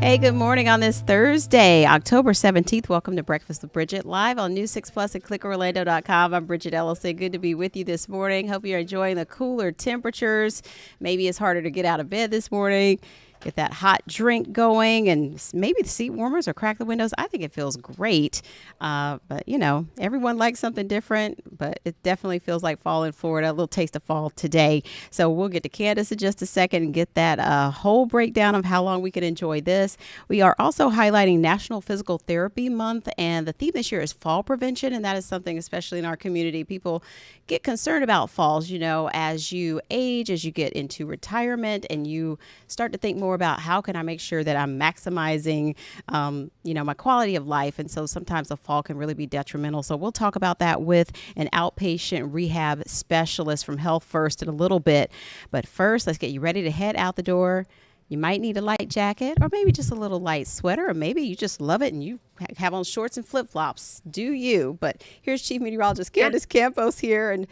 Hey, good morning on this Thursday, October 17th. Welcome to Breakfast with Bridgett, live on News 6 Plus and clickorlando.com. I'm Bridgett Ellison. Good to be with you this morning. Hope you're enjoying the cooler temperatures. Maybe it's harder to get out of bed this morning. Get that hot drink going and maybe the seat warmers or crack the windows. I think it feels great. But, you know, everyone likes something different, but it definitely feels like fall in Florida. A little taste of fall today. So we'll get to Candace in just a second and get that whole breakdown of how long we can enjoy this. We are also highlighting National Physical Therapy Month, and the theme this year is fall prevention. And that is something, especially in our community, people get concerned about falls, you know, as you age, as you get into retirement and you start to think more about how can I make sure that I'm maximizing, my quality of life. And so sometimes a fall can really be detrimental. So we'll talk about that with an outpatient rehab specialist from Health First in a little bit. But first, let's get you ready to head out the door. You might need a light jacket or maybe just a little light sweater, or maybe you just love it and you have on shorts and flip-flops. Do you? But here's Chief Meteorologist Candace Campos here. And,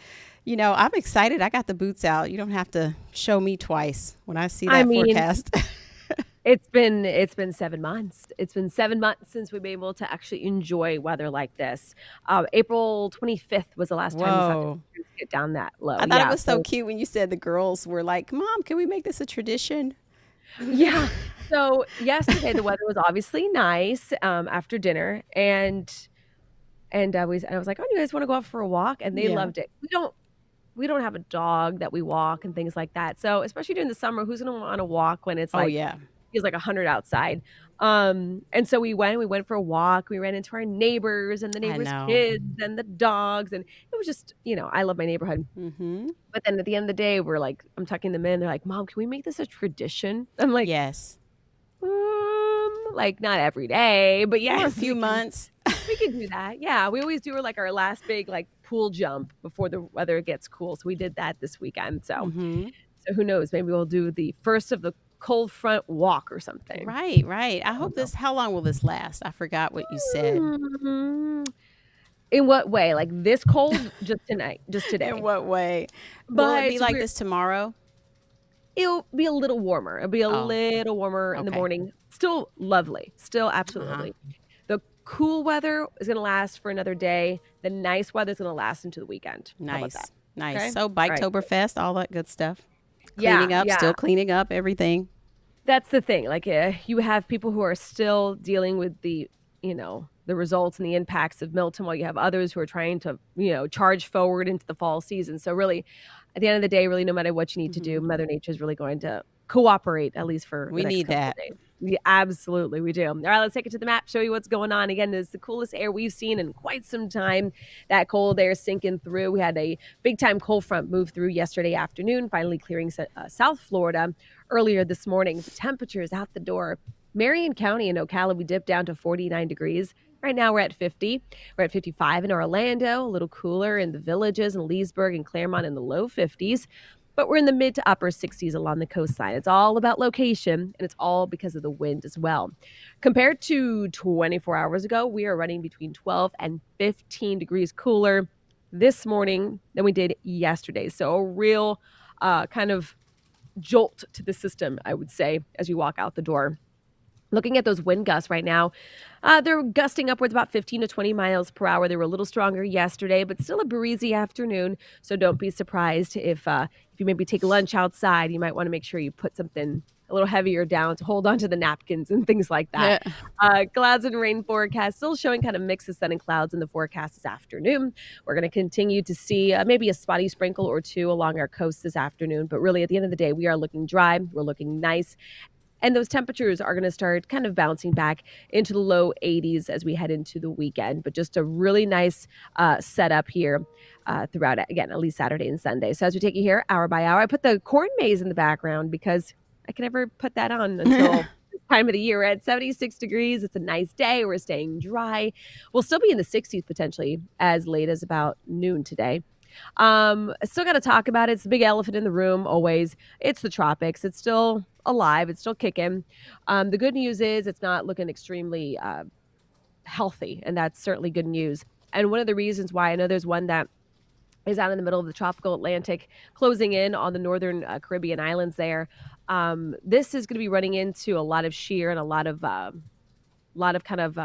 you know, I'm excited. I got the boots out. You don't have to show me twice when I see that forecast. It's been 7 months. It's been 7 months since we've been able to actually enjoy weather like this. April 25th was the last time we saw temperatures get down that low. I thought it was so cute when you said the girls were like, Mom, can we make this a tradition? Yeah. So yesterday the weather was obviously nice after dinner, and I was like, "Oh, you guys want to go out for a walk?" And they loved it. We don't have a dog that we walk and things like that. So especially during the summer, who's going to want to walk when it's feels like 100 outside? And so we went for a walk. We ran into our neighbors and the neighbors' kids and the dogs. And it was just, I love my neighborhood. Mm-hmm. But then at the end of the day, we're like, I'm tucking them in. They're like, Mom, can we make this a tradition? I'm like, yes. Like not every day, but yeah. For a few months. We can do that. Yeah. We always do like our last big pool jump before the weather gets cool. So we did that this weekend. So, so who knows? Maybe we'll do the first of the cold front walk or something. Right. I hope how long will this last? I forgot what you said. In what way? Like this cold? Just tonight? Just today? In what way? Will it be like this tomorrow? It'll be a little warmer. It'll be a little warmer in the morning. Still lovely. Still absolutely lovely. The cool weather is going to last for another day. The nice weather is going to last into the weekend. Nice. Okay? So Biketober Fest, all that good stuff. Cleaning up, still cleaning up everything. That's the thing. You have people who are still dealing with the results and the impacts of Milton, while you have others who are trying to, charge forward into the fall season. So really, at the end of the day, really, no matter what you need to do, Mother Nature is really going to cooperate, at least for we need that. We absolutely, we do. All right, let's take it to the map, show you what's going on. Again, this is the coolest air we've seen in quite some time. That cold air sinking through. We had a big time cold front move through yesterday afternoon, finally clearing South Florida earlier this morning. The temperatures out the door. Marion County in Ocala, we dipped down to 49 degrees. Right now we're at 50. We're at 55 in Orlando, a little cooler in the Villages and Leesburg and Claremont in the low 50s. But we're in the mid to upper 60s along the coastline. It's all about location, and it's all because of the wind as well. Compared to 24 hours ago, we are running between 12 and 15 degrees cooler this morning than we did yesterday. So a real kind of jolt to the system, I would say, as you walk out the door. Looking at those wind gusts right now, they're gusting upwards about 15 to 20 miles per hour. They were a little stronger yesterday, but still a breezy afternoon. So don't be surprised if you maybe take lunch outside. You might want to make sure you put something a little heavier down to hold onto the napkins and things like that. Clouds and rain forecast still showing kind of mix of sun and clouds in the forecast this afternoon. We're going to continue to see maybe a spotty sprinkle or two along our coast this afternoon. But really, at the end of the day, we are looking dry. We're looking nice. And those temperatures are going to start kind of bouncing back into the low 80s as we head into the weekend. But just a really nice setup here throughout, again, at least Saturday and Sunday. So as we take you here hour by hour, I put the corn maze in the background because I can never put that on until this time of the year. We're at 76 degrees. It's a nice day. We're staying dry. We'll still be in the 60s potentially as late as about noon today. I still got to talk about it. It's the big elephant in the room always. It's the tropics. It's still alive. It's still kicking. The good news is it's not looking extremely healthy, and that's certainly good news. And one of the reasons why, I know there's one that is out in the middle of the tropical Atlantic, closing in on the northern Caribbean islands there. This is going to be running into a lot of shear and a lot of kind of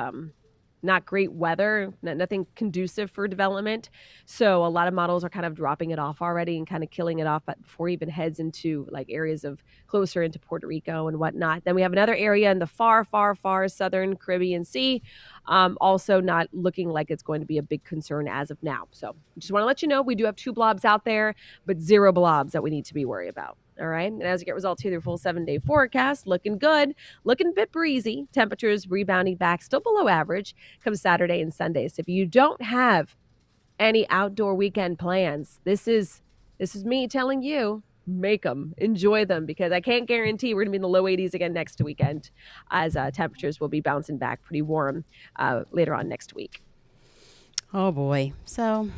not great weather, nothing conducive for development. So a lot of models are kind of dropping it off already and kind of killing it off before it even heads into like areas of closer into Puerto Rico and whatnot. Then we have another area in the far, far, far southern Caribbean Sea, also not looking like it's going to be a big concern as of now. So just want to let you know we do have 2 blobs out there, but 0 blobs that we need to be worried about. All right. And as you get results here, their full 7-day forecast, looking good, looking a bit breezy. Temperatures rebounding back, still below average come Saturday and Sunday. So if you don't have any outdoor weekend plans, this is me telling you, make them, enjoy them, because I can't guarantee we're going to be in the low 80s again next weekend, as temperatures will be bouncing back pretty warm later on next week. Oh boy. So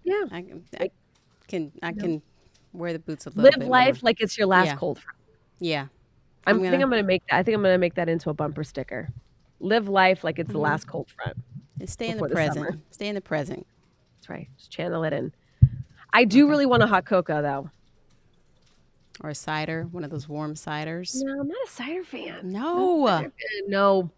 yeah, I can wear the boots a little live bit life more. like it's your last cold front. Yeah. I think I'm gonna make that into a bumper sticker. Live life like it's the last cold front. And stay in the present. Stay in the present. That's right. Just channel it in. I do really want a hot cocoa though. Or a cider, one of those warm ciders. No, I'm not a cider fan. No. No.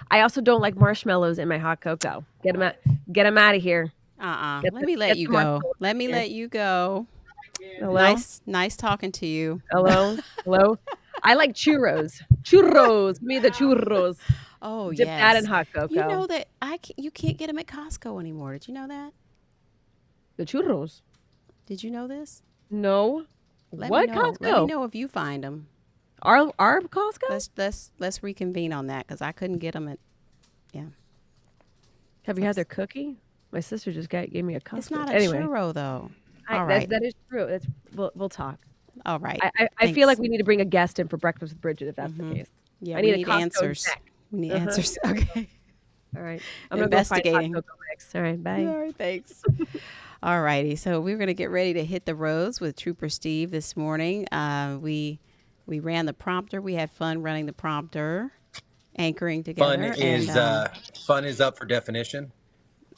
I also don't like marshmallows in my hot cocoa. Get them out of here. Let me let you go. Let me let you go. Hello? Nice talking to you. Hello? I like churros. Churros. Give me the churros. Oh, Dip that in hot cocoa. You know that you can't get them at Costco anymore. Did you know that? The churros. Did you know this? No. What Costco? Let me know if you find them. Our Costco? Let's reconvene on that, because I couldn't get them at. Yeah. Have you had their cookie? My sister just gave me a Costco. It's not a churro though. All right. That is true. We'll talk. All right. I feel like we need to bring a guest in for Breakfast with Bridgett if that's the case. Yeah, I need answers. We need answers. Okay. All right. I'm investigating. Go all right. Bye. All right. Thanks. All righty. So we're going to get ready to hit the roads with Trooper Steve this morning. We ran the prompter. We had fun running the prompter, anchoring together. Fun is up for definition.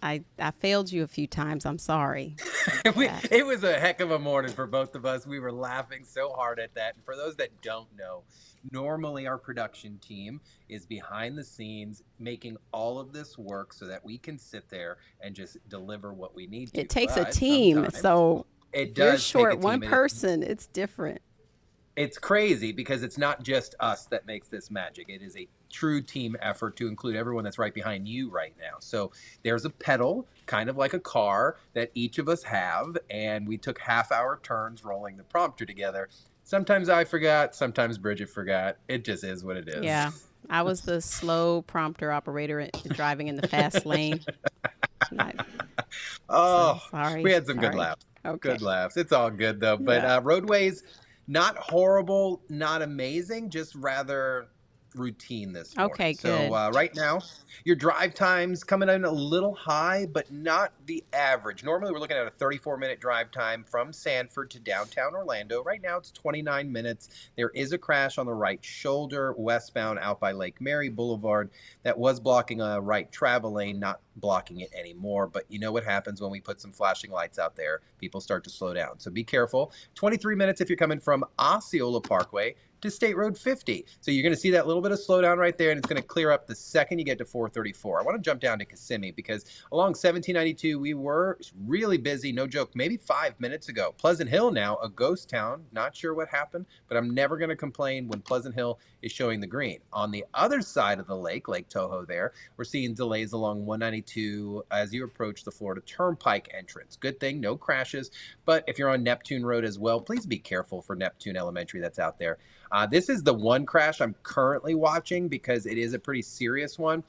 I failed you a few times. I'm sorry. It was a heck of a morning for both of us. We were laughing so hard at that. And for those that don't know, normally our production team is behind the scenes making all of this work so that we can sit there and just deliver what we need to. It takes a team. So it does. You're short one person. It's different. It's crazy because it's not just us that makes this magic. It is a true team effort to include everyone that's right behind you right now. So there's a pedal, kind of like a car, that each of us have, and we took half-hour turns rolling the prompter together. Sometimes I forgot, sometimes Bridgett forgot. It just is what it is. Yeah, I was the slow prompter operator driving in the fast lane. Sorry. We had some good laughs. Okay. Good laughs. It's all good, though. But roadways... not horrible, not amazing, just rather routine this morning. Okay, good. So right now, your drive time's coming in a little high, but not the average. Normally, we're looking at a 34-minute drive time from Sanford to downtown Orlando. Right now, it's 29 minutes. There is a crash on the right shoulder, westbound out by Lake Mary Boulevard. That was blocking a right travel lane, not blocking it anymore. But you know what happens when we put some flashing lights out there. People start to slow down. So be careful. 23 minutes if you're coming from Osceola Parkway to State Road 50. So you're going to see that little bit of slowdown right there, and it's going to clear up the second you get to 434. I want to jump down to Kissimmee because along 1792, we were really busy, no joke, maybe 5 minutes ago. Pleasant Hill now, a ghost town. Not sure what happened, but I'm never going to complain when Pleasant Hill is showing the green. On the other side of the lake, Lake Toho there, we're seeing delays along 192 as you approach the Florida Turnpike entrance. Good thing, no crashes, but if you're on Neptune Road as well, please be careful for Neptune Elementary that's out there. This is the one crash I'm currently watching because it is a pretty serious one.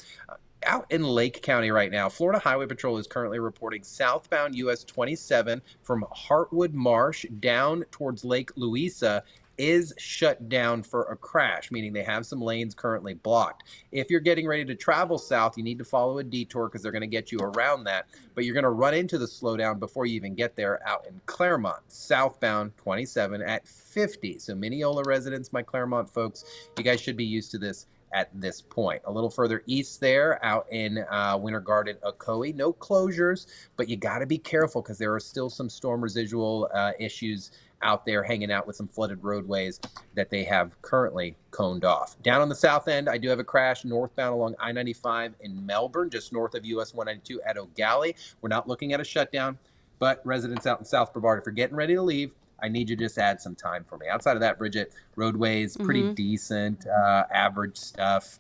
Out in Lake County right now, Florida Highway Patrol is currently reporting southbound US 27 from Heartwood Marsh down towards Lake Louisa is shut down for a crash, meaning they have some lanes currently blocked. If you're getting ready to travel south, you need to follow a detour because they're going to get you around that, but you're going to run into the slowdown before you even get there out in Claremont, southbound 27 at 50. So Mineola residents, my Claremont folks, you guys should be used to this at this point. A little further east there, out in Winter Garden, Ocoee, no closures, but you got to be careful because there are still some storm residual issues out there hanging out with some flooded roadways that they have currently coned off. Down on the south end, I do have a crash northbound along I-95 in Melbourne, just north of US 192 at O'Galley. We're not looking at a shutdown, but residents out in South Brevard, if you're getting ready to leave, I need you to just add some time for me. Outside of that, Bridgett, roadways, pretty decent, average stuff.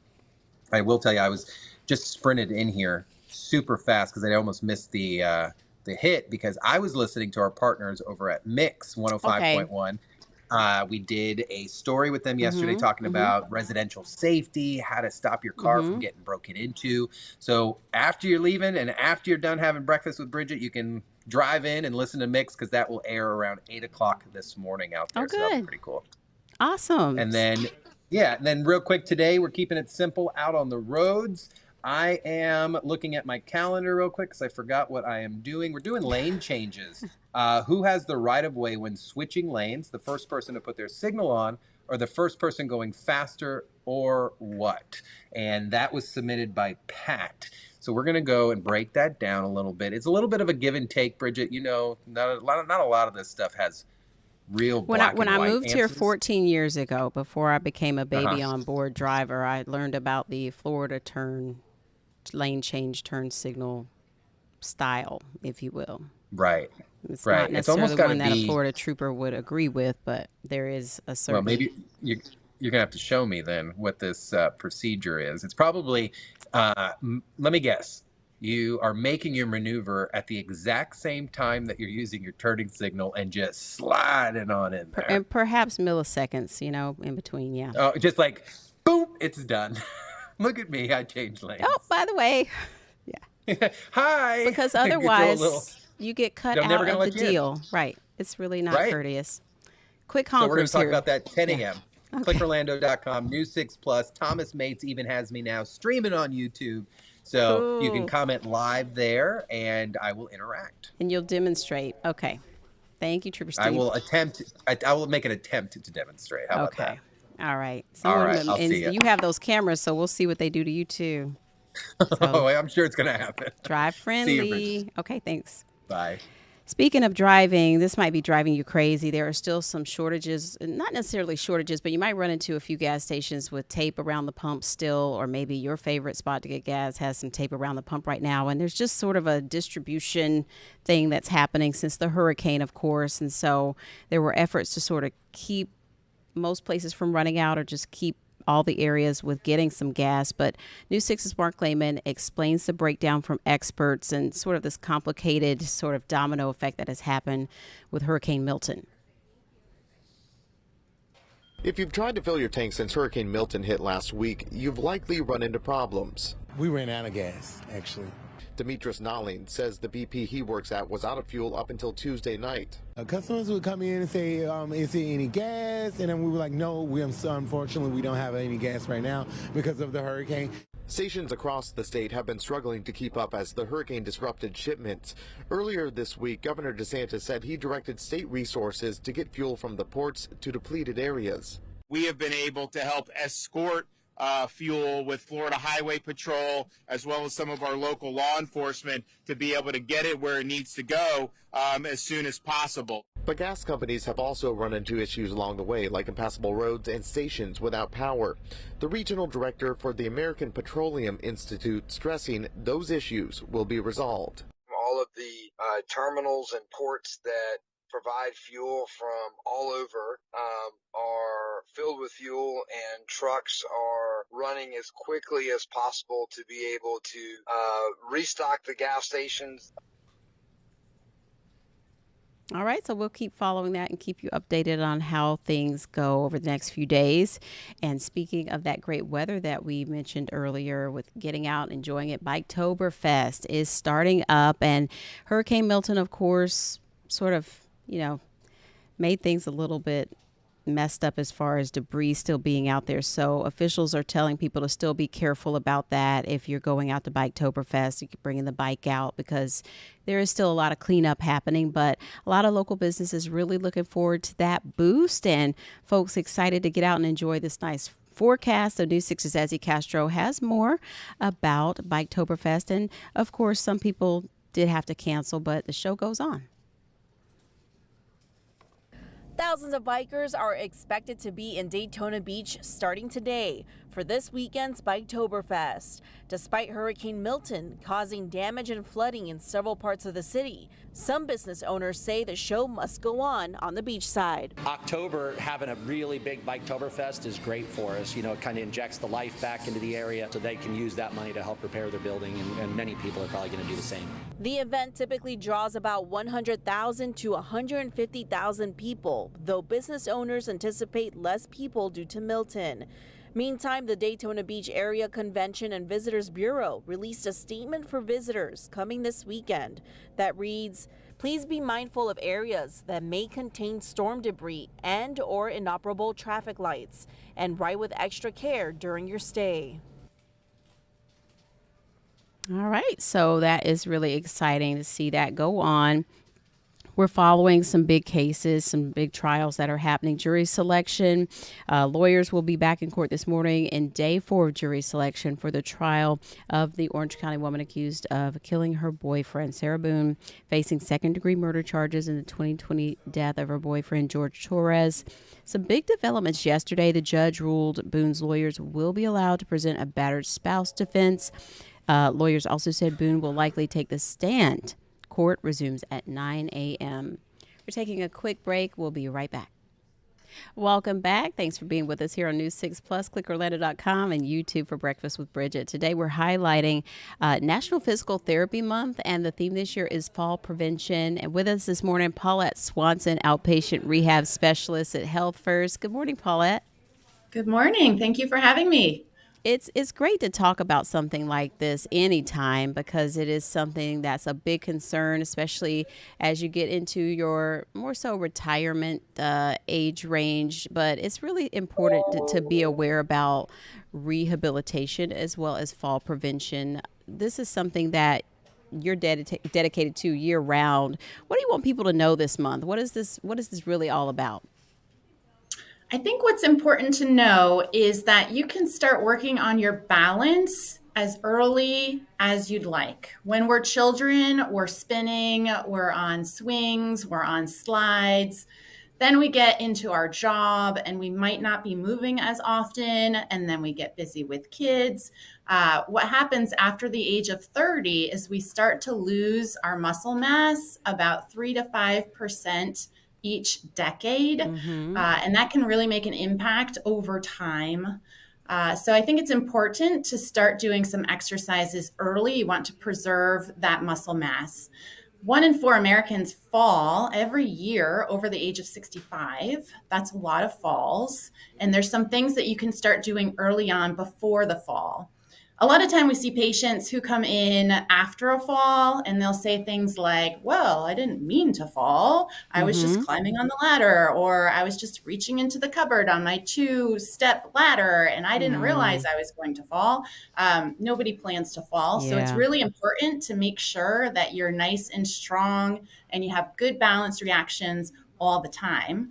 I will tell you, I was just sprinted in here super fast because I almost missed the hit because I was listening to our partners over at Mix 105.1. We did a story with them yesterday talking about residential safety, how to stop your car from getting broken into. So after you're leaving and after you're done having breakfast with Bridgett, you can drive in and listen to Mix because that will air around 8 o'clock this morning out there. Oh, good. So that'll be pretty cool. Awesome. And then, real quick today, we're keeping it simple out on the roads. I am looking at my calendar real quick because I forgot what I am doing. We're doing lane changes. Who has the right of way when switching lanes? The first person to put their signal on or the first person going faster or what? And that was submitted by Pat. So we're going to go and break that down a little bit. It's a little bit of a give and take, Bridgett. You know, not a lot of this stuff has real black when and I white moved here answers. 14 years ago, before I became a baby on board driver, I learned about the Florida lane change turn signal style, if you will. Right. It's Right. not It's necessarily almost gotta one that a be- Florida trooper would agree with, but there is a certain. Well, maybe you're going to have to show me then what this procedure is. It's probably, let me guess, you are making your maneuver at the exact same time that you're using your turning signal and just sliding on in there. And perhaps milliseconds, in between, yeah. Oh, just like, boom, it's done. Look at me, I changed lanes. Oh, by the way, Hi. because Get your otherwise little- you get cut I'm never out gonna of let the you in. deal. Right. It's really not Right. courteous. Quick So we're going honkers to talk here. about that 10 Yeah. a.m. Okay. ClickOrlando.com, News 6 Plus. Thomas Mates even has me now streaming on YouTube. So you can Cool. comment live there and I will interact. And you'll demonstrate. Okay. Thank you, Trooper Steve. I will make an attempt to demonstrate. How about Okay. that? All right. All right, I'll and see ya. you have those cameras, so we'll see what they do to you too. Oh, I'm sure it's going to happen. Drive See you, friendly. Bridget. Okay, thanks. Bye. Speaking of driving, this might be driving you crazy. There are still some shortages, not necessarily shortages, but you might run into a few gas stations with tape around the pump still, or maybe your favorite spot to get gas has some tape around the pump right now. And there's just sort of a distribution thing that's happening since the hurricane, of course. And so there were efforts to sort of keep most places from running out or just keep all the areas with getting some gas. But News 6's Mark Lehman explains the breakdown from experts and sort of this complicated sort of domino effect that has happened with Hurricane Milton. If you've tried to fill your tank since Hurricane Milton hit last week, you've likely run into problems. We ran out of gas, actually. Demetris Nalin says the BP he works at was out of fuel up until Tuesday night. Customers would come in and say, is there any gas? And then we were like, no, unfortunately, we don't have any gas right now because of the hurricane. Stations across the state have been struggling to keep up as the hurricane disrupted shipments. Earlier this week, Governor DeSantis said he directed state resources to get fuel from the ports to depleted areas. We have been able to help escort fuel with Florida Highway Patrol, as well as some of our local law enforcement, to be able to get it where it needs to go as soon as possible. But gas companies have also run into issues along the way, like impassable roads and stations without power. The regional director for the American Petroleum Institute stressing those issues will be resolved. All of the terminals and ports that provide fuel from all over are filled with fuel, and trucks are running as quickly as possible to be able to restock the gas stations. All right, so we'll keep following that and keep you updated on how things go over the next few days. And speaking of that great weather that we mentioned earlier with getting out and enjoying it, Biketober Fest is starting up, and Hurricane Milton, of course, sort of made things a little bit messed up as far as debris still being out there. So officials are telling people to still be careful about that. If you're going out to Biketober Fest, you could bring the bike out because there is still a lot of cleanup happening. But a lot of local businesses really looking forward to that boost, and folks excited to get out and enjoy this nice forecast. So News 6's Ezzy Castro has more about Biketober Fest. And of course, some people did have to cancel, but the show goes on. Thousands of bikers are expected to be in Daytona Beach starting today for this weekend's Biketober Fest. Despite Hurricane Milton causing damage and flooding in several parts of the city, some business owners say the show must go on the beachside. October, having a really big Biketober Fest is great for us. You know, it kind of injects the life back into the area so they can use that money to help repair their building, and many people are probably going to do the same. The event typically draws about 100,000 to 150,000 people, though business owners anticipate less people due to Milton. Meantime, the Daytona Beach Area Convention and Visitors Bureau released a statement for visitors coming this weekend that reads, "Please be mindful of areas that may contain storm debris and or inoperable traffic lights, and ride with extra care during your stay." All right, so that is really exciting to see that go on. We're following some big cases, some big trials that are happening. Jury selection. Lawyers will be back in court this morning in day 4 of jury selection for the trial of the Orange County woman accused of killing her boyfriend. Sarah Boone facing second-degree murder charges in the 2020 death of her boyfriend, George Torres. Some big developments yesterday. The judge ruled Boone's lawyers will be allowed to present a battered spouse defense. Lawyers also said Boone will likely take the stand. Court resumes at 9 a.m. We're taking a quick break. We'll be right back. Welcome back. Thanks for being with us here on News 6 Plus, clickorlando.com, and YouTube for Breakfast with Bridgett. Today we're highlighting National Physical Therapy Month, and the theme this year is fall prevention. And with us this morning, Paulette Swanson, outpatient rehab specialist at Health First. Good morning, Paulette. Good morning. Thank you for having me. It's great to talk about something like this anytime, because it is something that's a big concern, especially as you get into your more so retirement age range. But it's really important to be aware about rehabilitation as well as fall prevention. This is something that you're dedicated to year round. What do you want people to know this month? What is this really all about? I think what's important to know is that you can start working on your balance as early as you'd like. When we're children, we're spinning, we're on swings, we're on slides. Then we get into our job and we might not be moving as often, and then we get busy with kids. What happens after the age of 30 is we start to lose our muscle mass about 3 to 5% each decade. And that can really make an impact over time. So I think it's important to start doing some exercises early. You want to preserve that muscle mass. 1 in 4 Americans fall every year over the age of 65. That's a lot of falls. And there's some things that you can start doing early on before the fall. A lot of time we see patients who come in after a fall and they'll say things like, well, I didn't mean to fall. I was just climbing on the ladder, or I was just reaching into the cupboard on my 2-step ladder and I didn't realize I was going to fall. Nobody plans to fall. So it's really important to make sure that you're nice and strong and you have good balance reactions all the time.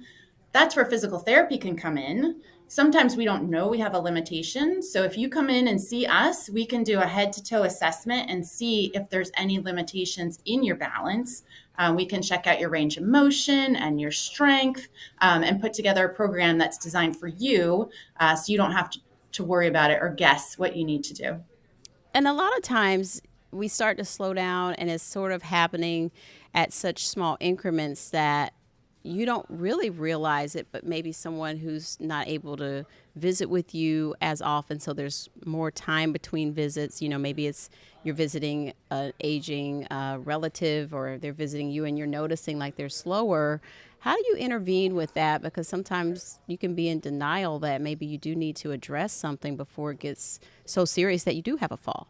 That's where physical therapy can come in. Sometimes we don't know we have a limitation. So if you come in and see us, we can do a head-to-toe assessment and see if there's any limitations in your balance. We can check out your range of motion and your strength, and put together a program that's designed for you, so you don't have to worry about it or guess what you need to do. And a lot of times we start to slow down, and it's sort of happening at such small increments that you don't really realize it, but maybe someone who's not able to visit with you as often, so there's more time between visits. You know, maybe it's you're visiting an aging relative, or they're visiting you and you're noticing like they're slower. How do you intervene with that? Because sometimes you can be in denial that maybe you do need to address something before it gets so serious that you do have a fall.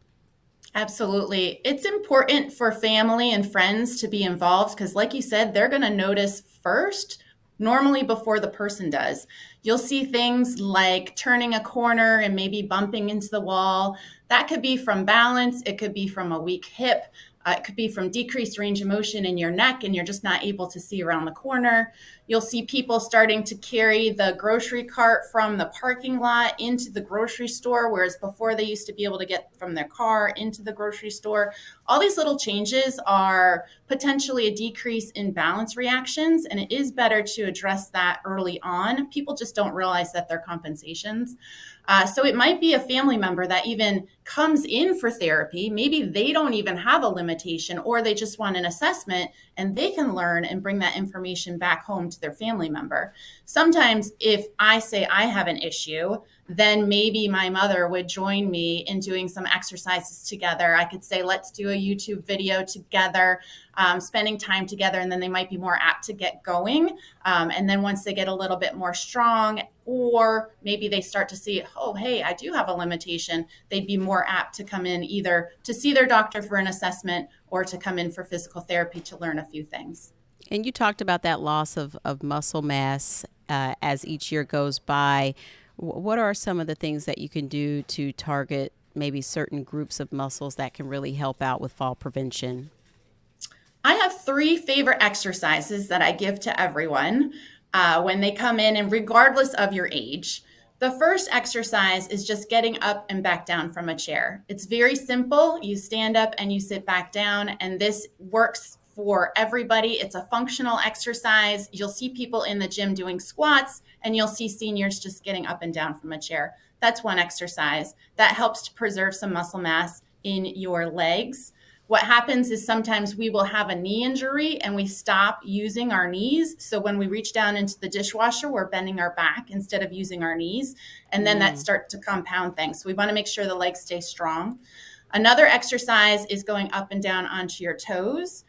Absolutely. It's important for family and friends to be involved because, like you said, they're going to notice first, normally before the person does. You'll see things like turning a corner and maybe bumping into the wall. That could be from balance. It could be from a weak hip. It could be from decreased range of motion in your neck and you're just not able to see around the corner. You'll see people starting to carry the grocery cart from the parking lot into the grocery store, whereas before they used to be able to get from their car into the grocery store. All these little changes are potentially a decrease in balance reactions, and it is better to address that early on. People just don't realize that they're compensations. So it might be a family member that even comes in for therapy. Maybe they don't even have a limitation, or they just want an assessment, and they can learn and bring that information back home to their family member. Sometimes if I say I have an issue, then maybe my mother would join me in doing some exercises together. I could say, let's do a YouTube video together, spending time together, and then they might be more apt to get going. And then once they get a little bit more strong, or maybe they start to see, oh, hey, I do have a limitation, they'd be more apt to come in either to see their doctor for an assessment or to come in for physical therapy to learn a few things. And you talked about that loss of muscle mass as each year goes by. What are some of the things that you can do to target maybe certain groups of muscles that can really help out with fall prevention? I have 3 favorite exercises that I give to everyone when they come in, and regardless of your age. The first exercise is just getting up and back down from a chair. It's very simple. You stand up and you sit back down, and this works for everybody. It's a functional exercise. You'll see people in the gym doing squats, and you'll see seniors just getting up and down from a chair. That's one exercise that helps to preserve some muscle mass in your legs. What happens is sometimes we will have a knee injury and we stop using our knees. So when we reach down into the dishwasher, we're bending our back instead of using our knees. And then that starts to compound things. So we want to make sure the legs stay strong. Another exercise is going up and down onto your toes.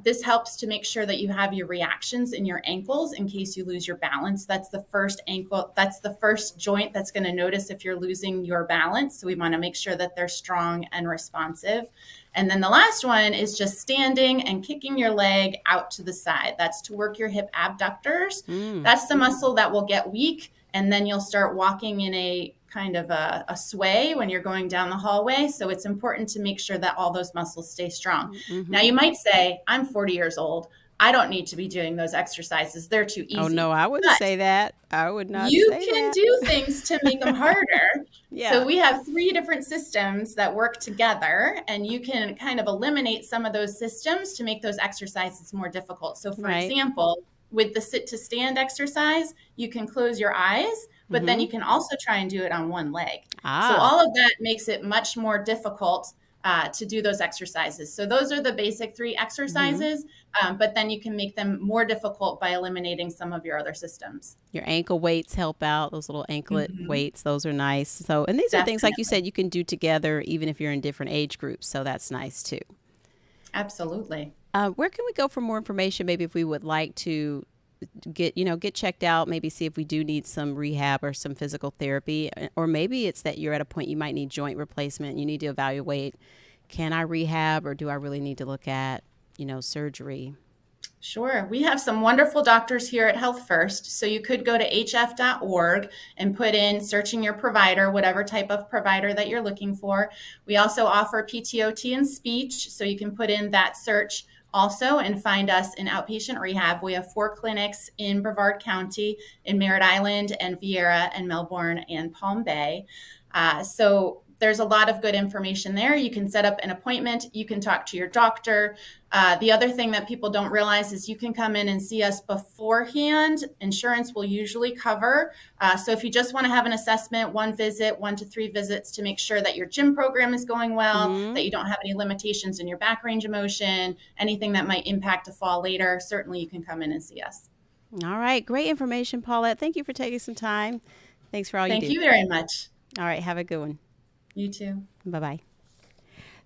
This helps to make sure that you have your reactions in your ankles in case you lose your balance. That's the first ankle. That's the first joint that's going to notice if you're losing your balance. So we want to make sure that they're strong and responsive. And then the last one is just standing and kicking your leg out to the side. That's to work your hip abductors. That's the muscle that will get weak. And then you'll start walking in a kind of a sway when you're going down the hallway. So it's important to make sure that all those muscles stay strong. Now you might say, I'm 40 years old. I don't need to be doing those exercises. They're too easy. Oh, no, I wouldn't say that. I would not say that. You can do things to make them harder. Yeah. So we have 3 different systems that work together, and you can kind of eliminate some of those systems to make those exercises more difficult. So for example, with the sit to stand exercise, you can close your eyes, but then you can also try and do it on one leg. So all of that makes it much more difficult to do those exercises. So those are the basic 3 exercises, but then you can make them more difficult by eliminating some of your other systems. Your ankle weights help out, those little anklet weights, those are nice. So, and these are things, like you said, you can do together even if you're in different age groups. So that's nice too. Absolutely. Where can we go for more information? Maybe if we would like to get checked out, maybe see if we do need some rehab or some physical therapy, or maybe it's that you're at a point you might need joint replacement. You need to evaluate, can I rehab, or do I really need to look at, surgery? Sure. We have some wonderful doctors here at Health First. So you could go to hf.org and put in searching your provider, whatever type of provider that you're looking for. We also offer PTOT and speech. So you can put in that search also and find us in outpatient rehab. We have 4 clinics in Brevard County, in Merritt Island and Viera and Melbourne and Palm Bay. So there's a lot of good information there. You can set up an appointment. You can talk to your doctor. The other thing that people don't realize is you can come in and see us beforehand. Insurance will usually cover. So if you just want to have an assessment, 1 visit, 1 to 3 visits to make sure that your gym program is going well, that you don't have any limitations in your back range of motion, anything that might impact a fall later, certainly you can come in and see us. All right. Great information, Paulette. Thank you for taking some time. Thanks for all you do. Thank you very much. All right. Have a good one. You too. Bye-bye.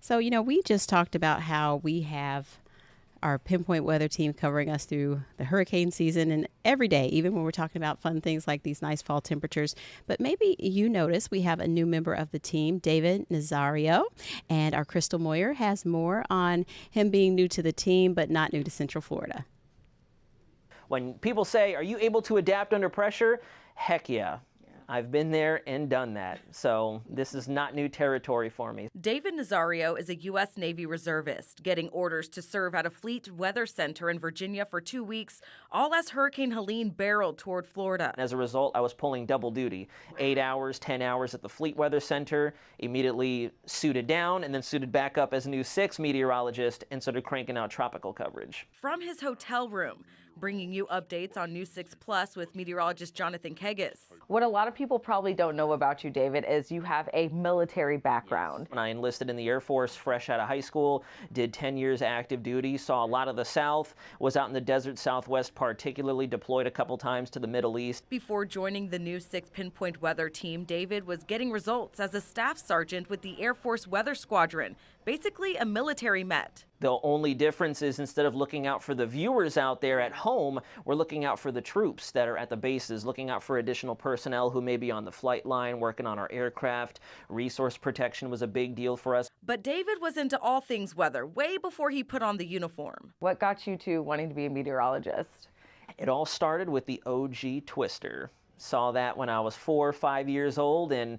So, we just talked about how we have our pinpoint weather team covering us through the hurricane season and every day, even when we're talking about fun things like these nice fall temperatures. But maybe you notice we have a new member of the team, David Nazario, and our Crystal Moyer has more on him being new to the team, but not new to Central Florida. When people say, are you able to adapt under pressure? Heck yeah. I've been there and done that, so this is not new territory for me. David Nazario is a U.S. Navy reservist, getting orders to serve at a Fleet Weather Center in Virginia for 2 weeks, all as Hurricane Helene barreled toward Florida. As a result, I was pulling double duty, 8 hours, 10 hours at the Fleet Weather Center, immediately suited down, and then suited back up as News 6 meteorologist and started cranking out tropical coverage. From his hotel room, bringing you updates on News 6 Plus with meteorologist Jonathan Kegas. What a lot of people probably don't know about you, David, is you have a military background. When I enlisted in the Air Force fresh out of high school, did 10 years active duty, saw a lot of the South, was out in the desert Southwest particularly, deployed a couple times to the Middle East. Before joining the News 6 Pinpoint Weather team, David was getting results as a staff sergeant with the Air Force Weather Squadron, basically a military Met. The only difference is instead of looking out for the viewers out there at home, we're looking out for the troops that are at the bases, looking out for additional personnel who may be on the flight line, working on our aircraft. Resource protection was a big deal for us. But David was into all things weather way before he put on the uniform. What got you to wanting to be a meteorologist? It all started with the OG Twister. Saw that when I was 4 or 5 years old, and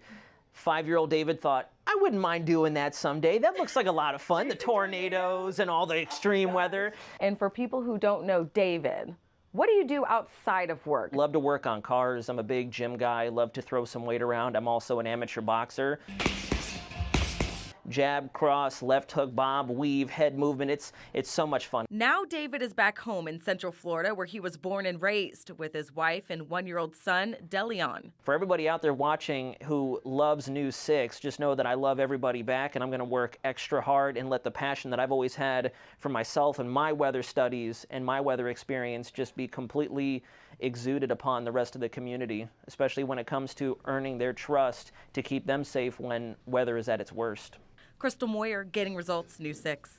5-year-old David thought, I wouldn't mind doing that someday. That looks like a lot of fun, the tornadoes and all the extreme weather. And for people who don't know David, what do you do outside of work? Love to work on cars. I'm a big gym guy. Love to throw some weight around. I'm also an amateur boxer. Jab, cross, left hook, bob, weave, head movement. It's so much fun. Now David is back home in Central Florida, where he was born and raised, with his wife and 1-year-old son, Delion. For everybody out there watching who loves News 6, just know that I love everybody back, and I'm going to work extra hard and let the passion that I've always had for myself and my weather studies and my weather experience just be completely exuded upon the rest of the community, especially when it comes to earning their trust to keep them safe when weather is at its worst. Crystal Moyer, Getting Results, News 6.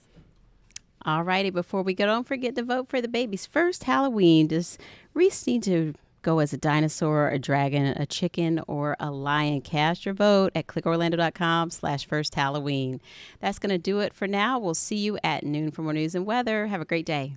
All righty, before we go, don't forget to vote for the baby's first Halloween. Does Reese need to go as a dinosaur, a dragon, a chicken, or a lion? Cast your vote at clickorlando.com/firsthalloween. That's going to do it for now. We'll see you at noon for more news and weather. Have a great day.